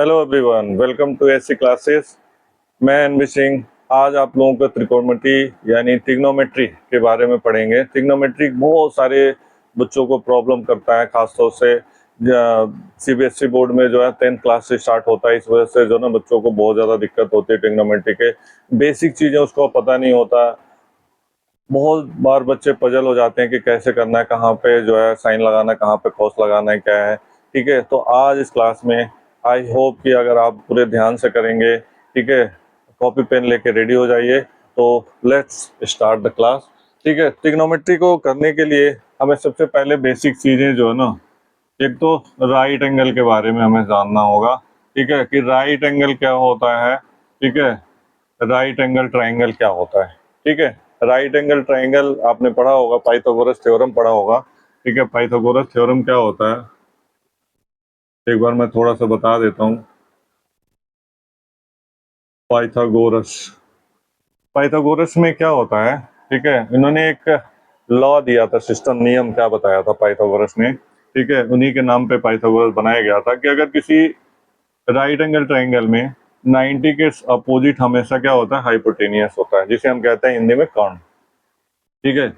Hello everyone, welcome to SC classes. मैं NV Singh. आज आप लोगों को त्रिकोणमिति यानी ट्रिग्नोमेट्री के बारे में पढ़ेंगे। ट्रिग्नोमेट्री बहुत सारे बच्चों को प्रॉब्लम करता है, खासतौर से सीबीएसई बोर्ड में जो है 10th क्लास से स्टार्ट होता है। इस वजह से जो ना बच्चों को बहुत ज़्यादा दिक्कत होती है। ट्रिग्नोमेट्री के बेसिक चीज़ें उसको पता नहीं होता। बहुत बार बच्चे पजल हो जाते हैं कि कैसे करना है, कहाँ पे जो है साइन लगाना है, कहाँ पे कॉस लगाना है, क्या है। ठीक है, तो आज इस क्लास में आई होप कि अगर आप पूरे ध्यान से करेंगे, ठीक है, कॉपी पेन लेके रेडी हो जाइए। तो लेट्स स्टार्ट द क्लास। ठीक है, ट्रिग्नोमेट्री को करने के लिए हमें सबसे पहले बेसिक चीज़ें जो है ना, एक तो राइट एंगल के बारे में हमें जानना होगा। ठीक है, कि राइट एंगल क्या होता है। ठीक है, राइट एंगल ट्राइंगल क्या होता है। ठीक है, राइट एंगल ट्राइंगल आपने पढ़ा होगा, पाइथागोरस थ्योरम पढ़ा होगा। ठीक है, पाइथागोरस थ्योरम क्या होता है एक बार मैं थोड़ा सा बता देता हूँ। पाइथागोरस पाइथागोरस में क्या होता है, ठीक है, इन्होंने एक लॉ दिया था, सिस्टम, नियम क्या बताया था पाइथागोरस ने। ठीक है, उन्हीं के नाम पे पाइथागोरस बनाया गया था कि अगर किसी राइट एंगल ट्राइंगल में 90 के अपोजिट हमेशा क्या होता है, हाइपोटेनियस होता है, जिसे हम कहते हैं हिंदी में कर्ण। ठीक है,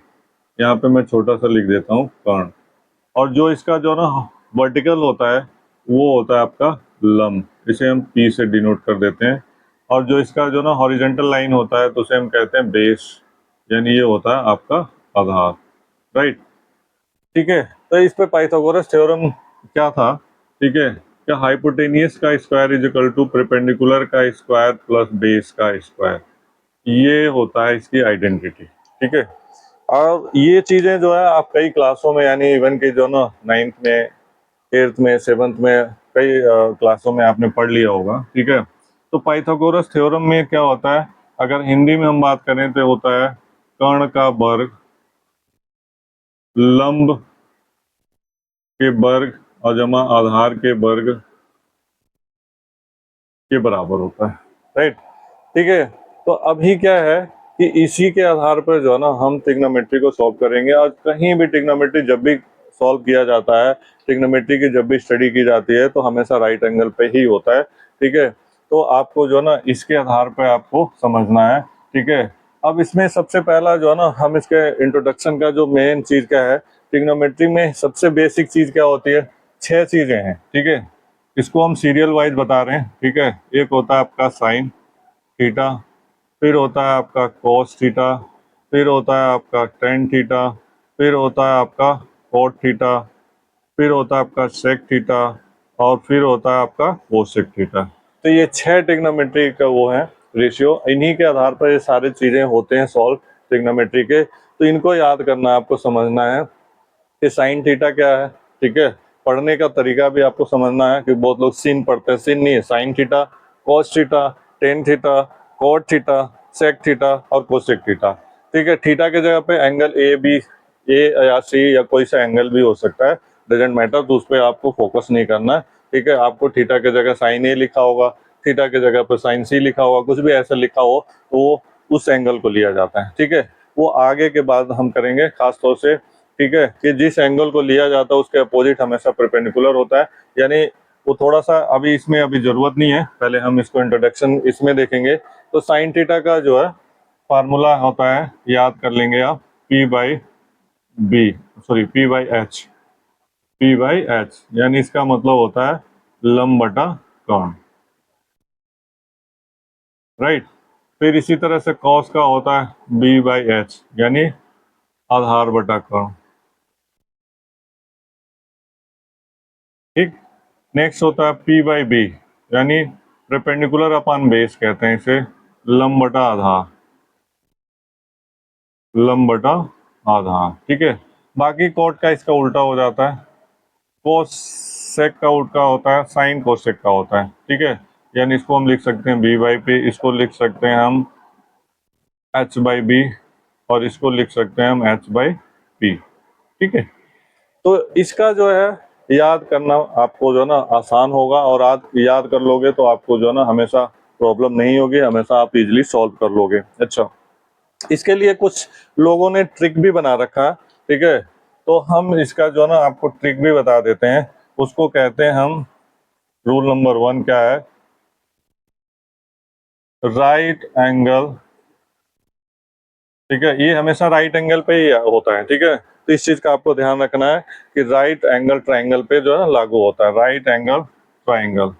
यहाँ पे मैं छोटा सा लिख देता हूँ कर्ण। और जो इसका जो ना वर्टिकल होता है वो होता है आपका लंब, इसे हम पी से डिनोट कर देते हैं। और जो इसका जो ना हॉरिजेंटल लाइन होता है तो उसे हम कहते हैं बेस, यानी ये होता है आपका आधार। राइट। ठीक है, तो इस पे पाइथागोरस थ्योरम क्या था। ठीक है, क्या हाइपोटेनियस का square is equal to perpendicular का स्क्वायर प्लस बेस का स्क्वायर, ये होता है इसकी आइडेंटिटी। ठीक है, और ये चीजें जो है आप कई क्लासों में, यानी इवन के जो ना 9th में, 8th में, 7th में, कई क्लासों में आपने पढ़ लिया होगा। ठीक है, तो पाइथागोरस थ्योरम में क्या होता है, अगर हिंदी में हम बात करें तो होता है कर्ण का वर्ग लंब के वर्ग और जमा आधार के वर्ग के बराबर होता है। राइट। ठीक है, तो अभी क्या है कि इसी के आधार पर जो है ना हम ट्रिग्नोमेट्री को सॉल्व करेंगे। और कहीं भी ट्रिग्नोमेट्री जब भी सॉल्व किया जाता है, ट्रिग्नोमेट्री की जब भी स्टडी की जाती है, तो हमेशा राइट एंगल पे ही होता है। ठीक है, तो आपको जो है ना इसके आधार पर आपको समझना है। ठीक है, अब इसमें सबसे पहला जो है ना, हम इसके इंट्रोडक्शन का जो मेन चीज क्या है, ट्रिग्नोमेट्री में सबसे बेसिक चीज क्या होती है, 6 चीजें हैं। ठीक है, इसको हम सीरियल वाइज बता रहे हैं। ठीक है, एक होता है आपका साइन थीटा, फिर होता है आपका कोस थीटा, फिर होता है आपका टेन थीटा, फिर होता है आपका कोट थीटा, फिर होता है आपका सेक थीटा, और फिर होता है आपका कोसेक थीटा। तो ये 6 ट्रिग्नोमेट्री का वो है रेशियो। इन्हीं के आधार पर ये सारी चीजें होते हैं सॉल्व ट्रिग्नोमेट्री के। तो इनको याद करना है, आपको समझना है कि साइन थीटा क्या है। ठीक है, पढ़ने का तरीका भी आपको समझना है कि बहुत लोग सिन पढ़ते हैं, सिन नहीं है, sine theta, cos theta, tan theta, cot theta, sec theta और कोसेक थीटा। ठीक है, थीटा के जगह पे एंगल ए बी, ए या सी या कोई सा एंगल भी हो सकता है, डजेंट मैटर, तो उस पर आपको फोकस नहीं करना है। ठीक है, आपको थीटा के जगह साइन ए लिखा होगा, थीटा के जगह पर साइन सी लिखा होगा, कुछ भी ऐसा लिखा हो तो वो उस एंगल को लिया जाता है। ठीक है, वो आगे के बाद हम करेंगे खास तौर से। ठीक है, कि जिस एंगल को लिया जाता है उसके अपोजिट हमेशा परपेंडिकुलर होता है, यानी वो थोड़ा सा अभी इसमें अभी जरूरत नहीं है, पहले हम इसको इंट्रोडक्शन इसमें देखेंगे। तो साइन थीटा का जो है फार्मूला होता है, याद कर लेंगे आप, P by B, sorry P by H, P by H, यानी इसका मतलब होता है लंब बटा कोण। राइट। फिर इसी तरह से कॉस का होता है बी बाई एच, यानी आधार बटा कोण। ठीक। नेक्स्ट होता है पी बाई बी, यानी परपेंडिकुलर अपॉन बेस कहते हैं इसे, लंब बटा आधार, लंब बटा आधार। ठीक है, बाकी कोट का इसका उल्टा हो जाता है, कोसेक का उल्टा होता है साइन कोसेक का होता है। ठीक है, यानी इसको हम लिख सकते हैं बी बाई पी, इसको लिख सकते हैं हम एच बाई बी, और इसको लिख सकते हैं हम एच बाई पी। ठीक है, तो इसका जो है याद करना आपको जो है ना आसान होगा, और आज याद कर लोगे तो आपको जो है ना हमेशा प्रॉब्लम नहीं होगी, हमेशा आप इजीली सॉल्व कर लोगे। अच्छा, इसके लिए कुछ लोगों ने ट्रिक भी बना रखा है। ठीक है, तो हम इसका जो है ना आपको ट्रिक भी बता देते हैं, उसको कहते हैं हम रूल नंबर 1 क्या है? राइट एंगल, ठीक है, ये हमेशा राइट एंगल पे ही होता है, ठीक है। तो इस चीज का आपको ध्यान रखना है कि राइट एंगल ट्राइंगल पे जो है लागू होता है, राइट एंगल ट्राइंगल,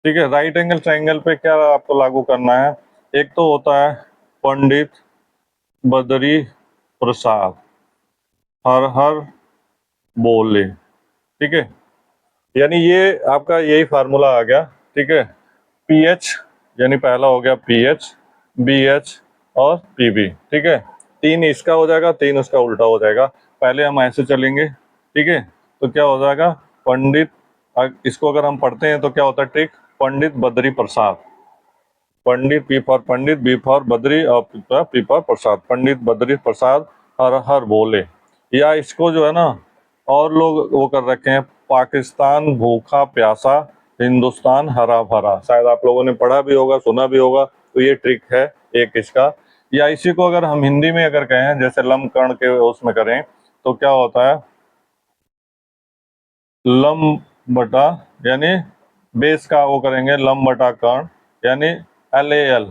ठीक है। राइट एंगल ट्राइंगल पे क्या आपको लागू करना है? एक तो होता है पंडित बद्री प्रसाद, हर हर बोले, ठीक है। यानी ये आपका यही फार्मूला आ गया, ठीक है। पीएच, यानी पहला हो गया पीएच, बीएच और पीबी, ठीक है। 3 इसका हो जाएगा, 3 उसका उल्टा हो जाएगा। पहले हम ऐसे चलेंगे, ठीक है। तो क्या हो जाएगा? पंडित, इसको अगर हम पढ़ते हैं तो क्या होता है trick? Pandit Badri Prasad, Pandit, P for Pandit, B for Badri और पी फॉर प्रसाद, पंडित बद्री प्रसाद हर हर बोले। या इसको जो है ना और लोग वो कर रखे हैं, पाकिस्तान भूखा प्यासा, हिंदुस्तान हरा भरा। शायद आप लोगों ने पढ़ा भी होगा, सुना भी होगा। तो ये ट्रिक है एक इसका। या इसी को अगर हम हिंदी में अगर कहें, जैसे लम कर्ण के उसमें करें, तो क्या होता है? लम बटा, यानी बेस का वो करेंगे, लम बटा कर्ण, यानी एल ए एल,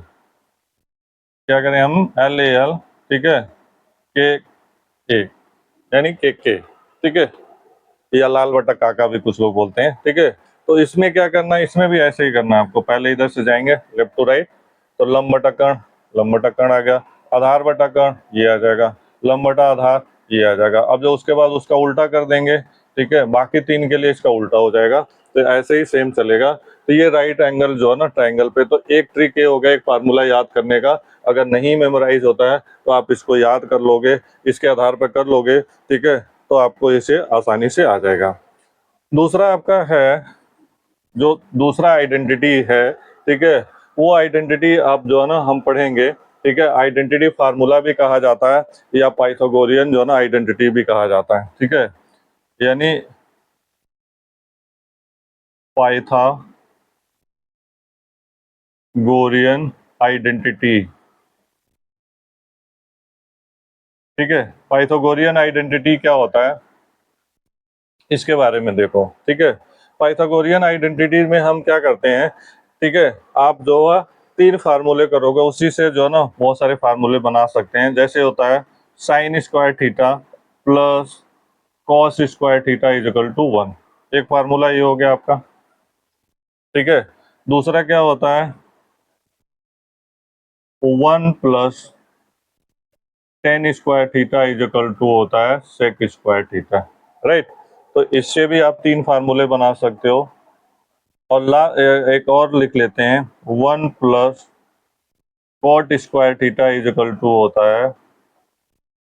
क्या करें हम? एल ए एल, ठीक है, के ए, यानी के, ठीक है। या लाल बटा काका भी कुछ लोग बोलते हैं, ठीक है। तो इसमें क्या करना है? इसमें भी ऐसे ही करना है आपको। पहले इधर से जाएंगे लेफ्ट टू राइट, तो लंब बटा कर्ण, लंब बटा कर्ण आ गया, आधार बटा कर्ण ये आ जाएगा, लंब बटा आधार ये आ जाएगा। अब जो उसके बाद उसका उल्टा कर देंगे, ठीक है, बाकी 3 के लिए इसका उल्टा हो जाएगा। तो ऐसे ही सेम चलेगा। तो ये राइट एंगल जो है ना ट्राइंगल पे, तो एक ट्रिक ये हो गया, एक फार्मूला याद करने का। अगर नहीं मेमोराइज होता है तो आप इसको याद कर लोगे, इसके आधार पर कर लोगे, ठीक है, तो आपको इसे आसानी से आ जाएगा। दूसरा आपका है, जो दूसरा आइडेंटिटी है, ठीक है, वो आइडेंटिटी आप जो है ना हम पढ़ेंगे, ठीक है। आइडेंटिटी फार्मूला भी कहा जाता है, या पाइथागोरियन जो है ना आइडेंटिटी भी कहा जाता है, ठीक है। यानी पाइथागोरियन आइडेंटिटी, ठीक है। पाइथागोरियन आइडेंटिटी क्या होता है इसके बारे में देखो, ठीक है। पाइथागोरियन आइडेंटिटी में हम क्या करते हैं, ठीक है, आप जो है 3 फार्मूले करोगे, उसी से जो है ना बहुत सारे फार्मूले बना सकते हैं। जैसे होता है sine square theta plus cos square theta is equal to 1, एक फार्मूला ये हो गया आपका, ठीक है। दूसरा क्या होता है? 1 plus tan square theta is equal to होता है सेक स्क्वायर थीटा, राइट। तो इससे भी आप 3 फार्मूले बना सकते हो। और एक और लिख लेते हैं, 1 plus cot square theta is equal to होता है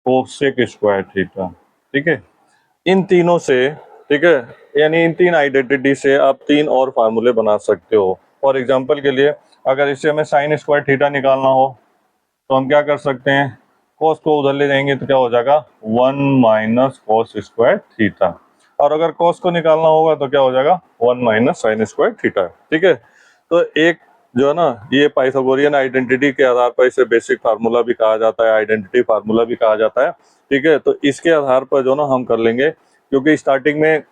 कोसेक स्क्वायर थीटा, ठीक है। इन तीनों से, ठीक है, यानी इन 3 आइडेंटिटी से आप 3 और फार्मूले बना सकते हो। फॉर एग्जांपल के लिए, अगर इससे हमें साइन स्क्वायर थीटा निकालना हो तो हम क्या कर सकते हैं? कॉस को उधर ले जाएंगे तो क्या हो जाएगा? 1 माइनस कॉस स्क्वायर थीटा। और अगर कॉस को निकालना होगा तो क्या हो जाएगा? 1 माइनस साइन स्क्वायर थीटा, ठीक है। तो एक जो है ना ये पाइथागोरियन आइडेंटिटी के आधार पर इसे बेसिक फार्मूला भी कहा जाता है, आइडेंटिटी फार्मूला भी कहा जाता है, ठीक है। तो इसके आधार पर जो ना हम कर लेंगे, क्योंकि स्टार्टिंग में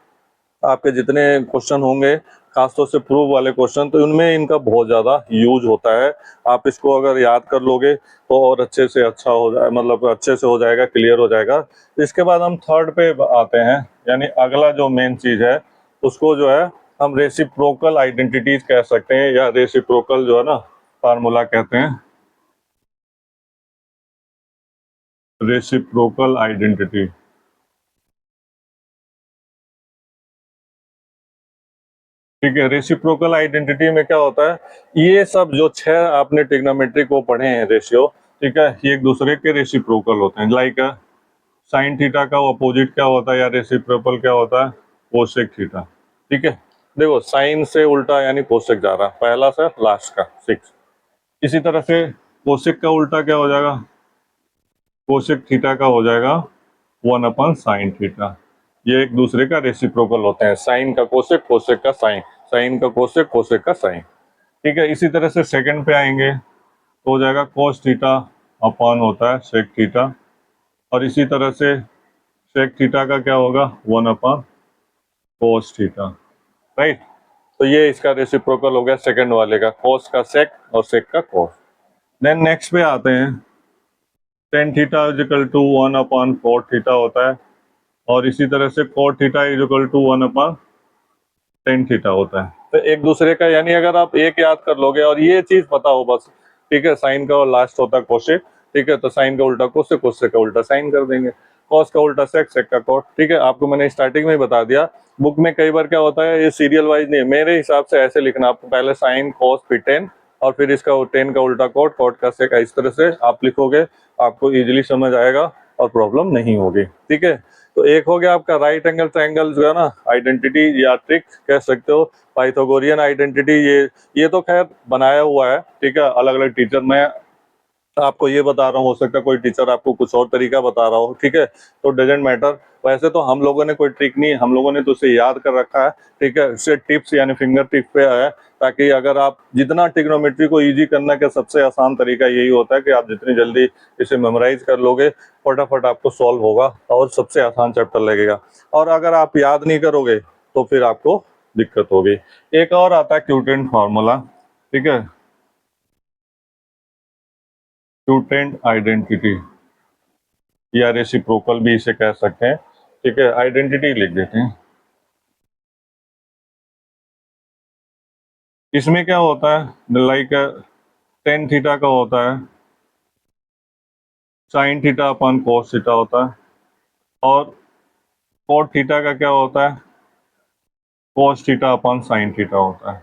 आपके जितने क्वेश्चन होंगे, खासतौर से प्रूफ वाले क्वेश्चन, तो उनमें इनका बहुत ज़्यादा यूज होता है। आप इसको अगर याद कर लोगे तो और अच्छे से अच्छा हो जाए, मतलब अच्छे से हो जाएगा, क्लियर हो जाएगा। तो इसके बाद हम थर्ड पे आते हैं, यानी अगला जो मेन चीज़ है उसको जो है हम रेसिप्रोकल आइडेंटिटीज कह सकते हैं, या रेसिप्रोकल जो है ना फार्मूला कहते हैं, रेसिप्रोकल आइडेंटिटी, ठीक है। रेसिप्रोकल आइडेंटिटी में क्या होता है? ये सब जो 6 आपने ट्रिग्नोमेट्री को पढ़े हैं रेशियो, ठीक है, ये एक दूसरे के रेसिप्रोकल होते हैं। लाइक साइन थीटा का अपोजिट क्या होता है, या रेसिप्रोकल क्या होता है? कोसेक थीटा, ठीक है। देखो साइन से उल्टा यानी कोसेक जा रहा है, पहला से लास्ट का 6। इसी तरह से कोसेक का उल्टा क्या हो जाएगा? कोसेक थीटा का हो जाएगा 1 अपन साइन थीटा। ये एक दूसरे का रेसिप्रोकल होते हैं, साइन का कोसेक, कोसेक का साइन, साइन का कोसेक, कोसेक का साइन, ठीक है। इसी तरह से सेकंड पे आएंगे तो हो जाएगा cos थीटा अपॉन होता है sec थीटा। और इसी तरह से sec थीटा का क्या होगा? 1 अपॉन cos थीटा, राइट। तो ये इसका रेसिप्रोकल हो गया सेकंड वाले का, कॉस का सेक और सेक का कॉस। देन नेक्स्ट पे आते हैं, tan theta is equal to 1/cot theta होता है, और इसी तरह से cot theta is equal to 1/tan theta होता है। तो एक दूसरे का, यानी अगर आप एक याद कर लोगे और ये चीज पता हो बस, ठीक है, साइन का और लास्ट होता है कोसेक, ठीक है, तो साइन का उल्टा कोसेक, कोसेक का उल्टा साइन कर देंगे, कॉस का उल्टा सेक, सेक का कॉट, ठीक है। आपको मैंने स्टार्टिंग में ही बता दिया, बुक में कई बार क्या होता है ये सीरियल वाइज नहीं है, मेरे हिसाब से ऐसे लिखना, आपको पहले साइन कॉस फिर टेन, और फिर इसका टेन का उल्टा कॉट, कॉट का सेक, इस तरह से आप लिखोगे, आपको इजीली समझ आएगा और प्रॉब्लम नहीं होगी, ठीक है। तो एक हो गया आपका राइट एंगल ट्रायंगल जो है ना, आइडेंटिटी या ट्रिक कह सकते हो, पाइथागोरियन आइडेंटिटी, ये तो खैर बनाया हुआ है, ठीक है, अलग अलग टीचर, मैं आपको ये बता रहा हूँ, हो सकता है कोई टीचर आपको कुछ और तरीका बता रहा हो, ठीक है, तो डजेंट मैटर। वैसे तो हम लोगों ने कोई ट्रिक नहीं, हम लोगों ने तो उसे याद कर रखा है, ठीक है, उससे टिप्स यानी फिंगर टिप पे है, ताकि अगर आप जितना ट्रिग्नोमेट्री को इजी करने का सबसे आसान तरीका यही होता है कि आप जितनी जल्दी इसे मेमोराइज कर लोगे, फटाफट आपको सॉल्व होगा और सबसे आसान चैप्टर लगेगा। और अगर आप याद नहीं करोगे तो फिर आपको दिक्कत होगी। एक और आता है क्यूटेंट फार्मूला, ठीक है, क्यूटेंट आइडेंटिटी या रेसिप्रोकल भी इसे कह सकते हैं, ठीक है, आइडेंटिटी लिख देते हैं। इसमें क्या होता है, लाइक टेन थीटा का होता है साइन थीटा अपन कोस थीटा होता है, और कोट थीटा का क्या होता है कोस थीटा अपन साइन थीटा होता है,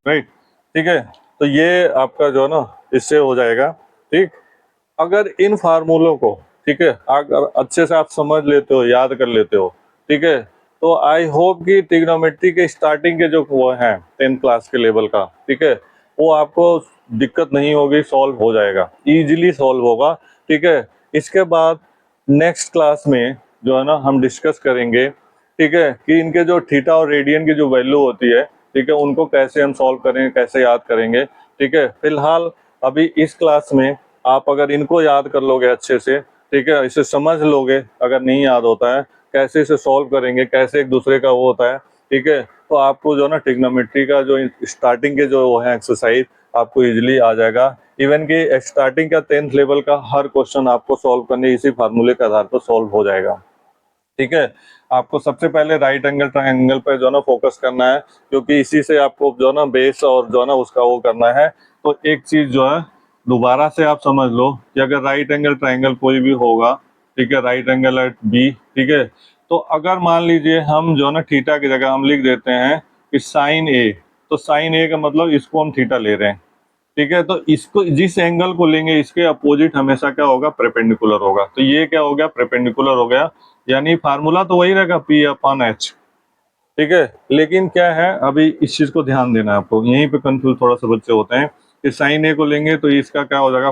राइट, ठीक है। तो ये आपका जो है ना इससे हो जाएगा, ठीक। अगर इन फार्मूलों को, ठीक है, अगर अच्छे से आप समझ लेते हो, याद कर लेते हो, ठीक है, तो आई होप कि ट्रिग्नोमेट्री के स्टार्टिंग के जो वो हैं 10th क्लास के लेवल का, ठीक है, वो आपको दिक्कत नहीं होगी, सॉल्व हो जाएगा, इजीली सॉल्व होगा, ठीक है। इसके बाद नेक्स्ट क्लास में जो है ना हम डिस्कस करेंगे, ठीक है, कि इनके जो थीटा और रेडियन की जो वैल्यू होती है, ठीक है, उनको कैसे हम सॉल्व करेंगे, कैसे याद करेंगे, ठीक है। फिलहाल अभी इस क्लास में आप अगर इनको याद कर लोगे अच्छे से, ठीक है, इसे समझ लोगे, अगर नहीं याद होता है कैसे इसे सॉल्व करेंगे, कैसे एक दूसरे का वो होता है, ठीक है, तो आपको जो ना ट्रिग्नोमेट्री का जो स्टार्टिंग के जो वो है एक्सरसाइज आपको इजीली आ जाएगा। इवन कि स्टार्टिंग का 10th लेवल का हर क्वेश्चन आपको सॉल्व करने इसी फार्मूले के आधार पर सॉल्व हो जाएगा, ठीक है। आपको सबसे पहले राइट एंगल ट्रायंगल पे जो है ना फोकस करना है, क्योंकि इसी से आपको जो है ना बेस और जो है ना उसका वो करना है। तो एक चीज जो है दोबारा से आप समझ लो कि अगर राइट एंगल ट्रायंगल कोई भी होगा, ठीक है, राइट एंगल एट बी, ठीक है, तो अगर मान लीजिए हम जो है ना थीटा की जगह हम लिख देते हैं कि साइन ए, तो साइन ए का मतलब इसको हम थीटा ले रहे हैं, ठीक है, तो इसको जिस एंगल को लेंगे इसके अपोजिट हमेशा क्या होगा, परपेंडिकुलर होगा। तो ये क्या हो गया, परपेंडिकुलर हो गया, यानी फार्मूला तो वही रहेगा पी अपॉन एच, ठीक है। लेकिन क्या है, अभी इस चीज को ध्यान देना है आपको, यहीं पे कंफ्यूज थोड़ा सा बच्चे होते हैं कि साइन ए को लेंगे तो इसका क्या हो जाएगा,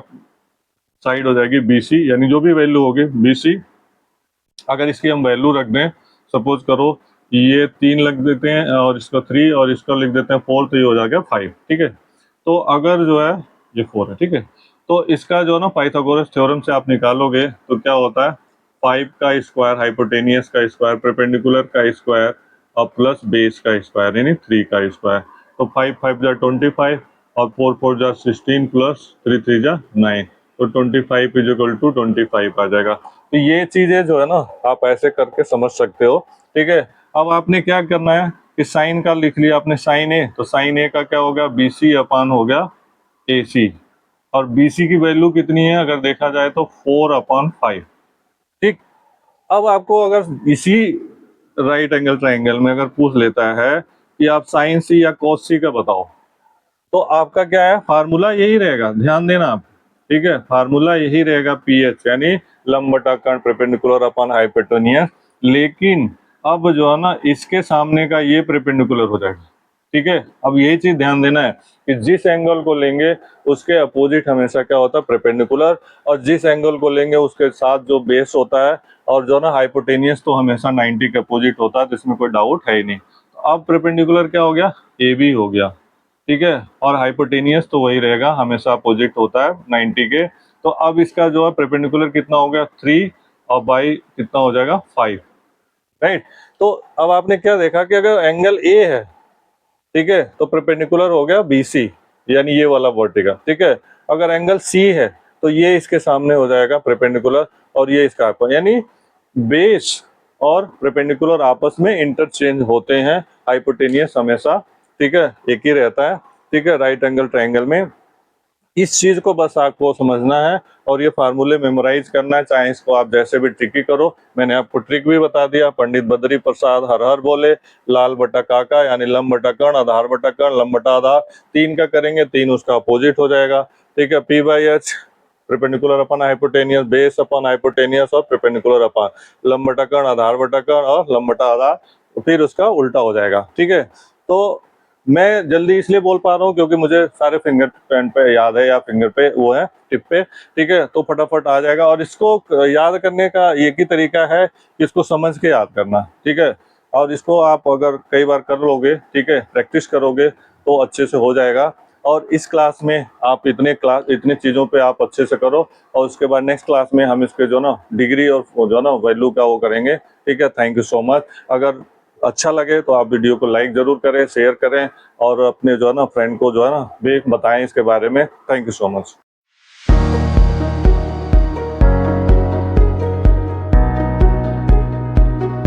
साइड हो जाएगी बीसी, यानी जो भी वैल्यू होगी बीसी, अगर इसकी हम वैल्यू रख दें, सपोज करो ये 3 लग देते हैं और इसका 3 और इसका लिख देते हैं 4, तो ये हो जाएगा 5, ठीक है। तो अगर जो है ये 4 है, ठीक है, तो इसका जो है ना पाइथागोरस थ्योरम से आप निकालोगे तो क्या होता है, 5 का स्क्वायर, हाइपोटेनियस का स्क्वायर, परपेंडिकुलर का स्क्वायर और प्लस बेस का स्क्वायर, यानी 3 का स्क्वायर। तो 5 5 जा 25 और 4 4 जा 16 प्लस 3 3 जा 9, तो 25 इज इक्वल टू 25 आ जाएगा। तो ये चीजें जो है ना आप ऐसे करके समझ सकते हो, ठीक है। अब आपने क्या करना है कि साइन का लिख लिया आपने, साइन ए, तो साइन ए का क्या हो गया, बीसी अपान हो गया एसी, और बीसी की वैल्यू कितनी है अगर देखा जाए तो 4/5, ठीक। अब आपको अगर इसी राइट एंगल ट्रायंगल में अगर पूछ लेता है कि आप साइन सी या कॉस सी का बताओ, तो आपका क्या है, फार्मूला यही रहेगा, ध्यान देना आप, ठीक है, फार्मूला यही रहेगा पी एच, यानी लंब बटा कर्ण, परपेंडिकुलर अपन हाइपोटेनियस। लेकिन अब जो है ना इसके सामने का ये परपेंडिकुलर हो जाएगा, ठीक है। अब यही चीज ध्यान देना है कि जिस एंगल को लेंगे उसके अपोजिट हमेशा क्या होता है, परपेंडिकुलर, और जिस एंगल को लेंगे उसके साथ जो बेस होता है और जो ना हाइपोटेनियस तो हमेशा 90 के अपोजिट होता है, तो इसमें कोई डाउट है ही नहीं। तो अब परपेंडिकुलर क्या हो गया, ए बी हो गया, ठीक है, और हाइपोटेनियस तो वही रहेगा, हमेशा अपोजिट होता है 90 के। तो अब इसका जो है परपेंडिकुलर कितना हो गया 3 और बाई कितना हो जाएगा 5, राइट। तो अब आपने क्या देखा कि अगर एंगल ए है, ठीक है, तो परपेंडिकुलर हो गया BC, यानी ये वाला वर्टिकल, ठीक है। अगर एंगल C है तो ये इसके सामने हो जाएगा परपेंडिकुलर, और ये इसका आपका, यानी बेस और परपेंडिकुलर आपस में इंटरचेंज होते हैं, हाइपोटेनियस हमेशा, ठीक है, एक ही रहता है, ठीक है, राइट एंगल ट्रायंगल में। इस चीज को बस आपको समझना है और ये फार्मूले मेमोराइज करना है, चाहे इसको आप जैसे भी ट्रिकी करो। मैंने आपको ट्रिक भी बता दिया, पंडित बद्री प्रसाद हर हर बोले, लाल बटा काका यानी लंब बटा कर्ण, आधार बटा कर्ण, लंब बटा आधार, 3 का करेंगे 3 उसका अपोजिट हो जाएगा, ठीक है। P/H perpendicular upon hypotenuse, base अपन हाइपोटेनियस और परपेंडिकुलर अपन लंब बटा कर्ण, आधार बटा कर्ण और लंब बटा आधार, तो फिर उसका उल्टा हो जाएगा, ठीक है। तो मैं जल्दी इसलिए बोल पा रहा हूँ क्योंकि मुझे सारे फिंगर पैड पे याद है, या फिंगर पे वो है, टिप पे, ठीक है, तो फटाफट आ जाएगा। और इसको याद करने का एक ही तरीका है कि इसको समझ के याद करना, ठीक है। और इसको आप अगर कई बार कर लोगे, ठीक है, प्रैक्टिस करोगे तो अच्छे से हो जाएगा। और इस क्लास में आप इतनी चीज़ों पे आप अच्छे से करो, और उसके बाद नेक्स्ट क्लास में हम इसके जो ना डिग्री और जो ना वैल्यू का वो करेंगे, ठीक है। Thank you so much. अगर अच्छा लगे तो आप वीडियो को लाइक जरूर करें, शेयर करें, और अपने जो है ना फ्रेंड को जो है ना भी बताएं इसके बारे में। Thank you so much.